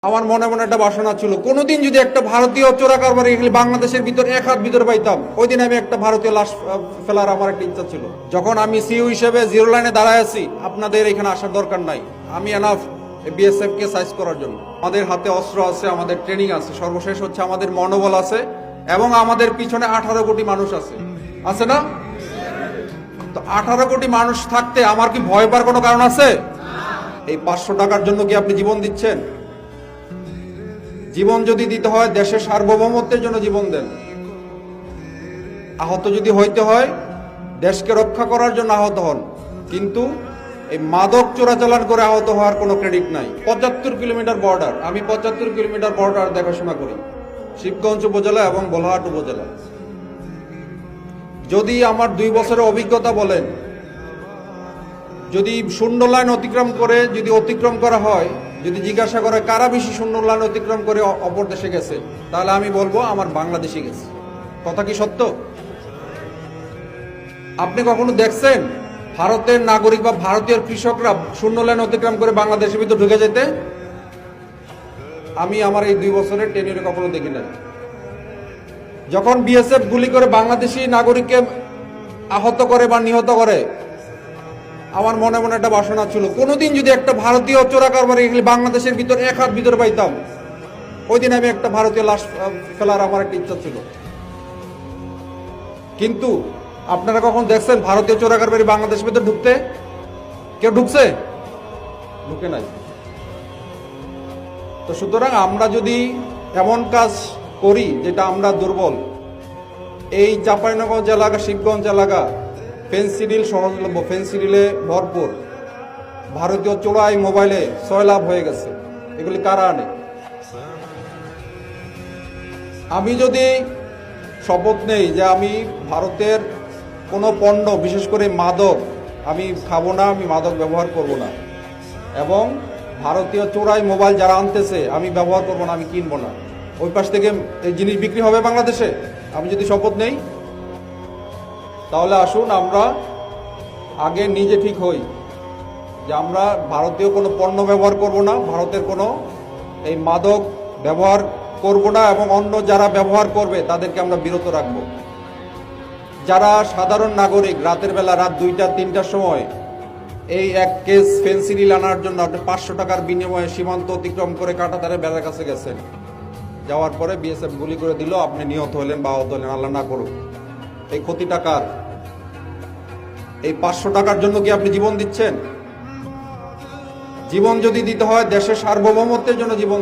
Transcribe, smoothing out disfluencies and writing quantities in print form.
আমার মনে মনে একটা বাসনা ছিল, কোনোদিন যদি একটা ভারতীয় চোরা কারবারি বাংলাদেশের ভিতর এক হাত ভিতরে পাইতাম, ওই দিন আমি একটা ভারতীয় লাশ ফেলার আমার একটা ইচ্ছা ছিল। যখন আমি সিইও হিসেবে জিরো লাইনে দাঁড়ায় আছি, আপনাদের এখানে আসার দরকার নাই, আমি এনাফ বিএসএফ কে সাইজ করার জন্য। আমাদের হাতে অস্ত্র আছে, আমাদের ট্রেনিং আছে, সর্বশেষ হচ্ছে আমাদের মনোবল আছে, এবং আমাদের পিছনে 18 কোটি মানুষ আছে না? তো 18 কোটি মানুষ থাকতে আমার কি ভয় পাওয়ার কোনো কারণ আছে? এই 500 টাকার জন্য কি আপনি জীবন দিচ্ছেন? জীবন যদি দিতে হয় দেশের সার্বভৌমত্বের জন্য জীবন দেন। আহত যদি হইতে হয় দেশকে রক্ষা করার জন্য আহত হন, কিন্তু এই মাদক চোরাচালান করে আহত হওয়ার কোনো ক্রেডিট নাই। 75 কিলোমিটার বর্ডার, আমি 75 কিলোমিটার বর্ডার দেখাশোনা করি, শিবগঞ্জ উপজেলা এবং বোলহাট উপজেলা। যদি আমার 2 বছরের অভিজ্ঞতা বলেন, যদি শূন্য লাইন অতিক্রম করে যদি অতিক্রম করা হয়, যদি জিজ্ঞাসা করে কারা বেশি শূন্য লাইন অতিক্রম করে অপর দেশে গেছে, তাহলে আমি বলবো আমার বাংলাদেশে গেছে। কথা কি সত্য? আপনি কখনো দেখছেন ভারতের নাগরিক বা ভারতীয় কৃষকরা শূন্য লাইন অতিক্রম করে বাংলাদেশের ভিতর ঢুকে যেতে? আমি আমার এই 2 বছরের টেনিয়রে কখনো দেখি নাই। যখন বিএসএফ গুলি করে বাংলাদেশি নাগরিককে আহত করে বা নিহত করে, আমার মনে মনে একটা বাসনা ছিল, কোনোদিন যদি একটা ভারতীয় চোরা কারবারি বাংলাদেশের ভিতর এক হাত ভিতরে পাইতাম, ওই দিন আমি একটা ভারতীয় লাশ ফেলার আমার একটা ইচ্ছা ছিল। কিন্তু আপনারা কখন দেখছেন ভারতীয় চোরা কারবারি বাংলাদেশের ভিতর ঢুকতে? কেউ ঢুকছে? ঢুকে নাই। তো সুতরাং আমরা যদি এমন কাজ করি যেটা আমরা দুর্বল, এই চাঁপাইনবাবগঞ্জ এলাকা, শিবগঞ্জ এলাকা ফেন্সিডিল সহজলভ্য, ফেন্সিডিলে ভরপুর, ভারতীয় চোরাই মোবাইলে সয়লাভ হয়ে গেছে। এগুলি কারা আনে? আমি যদি শপথ নেই যে আমি ভারতের কোনো পণ্য, বিশেষ করে মাদক, আমি খাবো না, আমি মাদক ব্যবহার করব না, এবং ভারতীয় চোরাই মোবাইল যারা আনতেছে আমি ব্যবহার করব না, আমি কিনবো না, ওই পাশ থেকে এই জিনিস বিক্রি হবে বাংলাদেশে, আমি যদি শপথ নেই, তাহলে আসুন আমরা আগে নিজে ঠিক হই যে আমরা ভারতীয় কোনো পণ্য ব্যবহার করব না, ভারতের কোনো এই মাদক ব্যবহার করব না, এবং অন্য যারা ব্যবহার করবে তাদেরকে আমরা বিরত রাখব। যারা সাধারণ নাগরিক রাতের বেলা, রাত 2টা-3টার সময় এই এক কেস ফেন্সিডিল আনার জন্য আপনি 500 টাকার বিনিময়ে সীমান্ত অতিক্রম করে কাঁটাতারের বেলার কাছে গেছেন, যাওয়ার পরে বিএসএফ গুলি করে দিল, আপনি নিহত হলেন বা আহত হলেন, আল্লাহ না করুক। এই ক্ষতি টাকার। এই 500 টাকার জন্য কি আপনি জীবন দিচ্ছেন? জীবন যদি দিতে হয় দেশের সার্বভৌমত্বের জন্য জীবন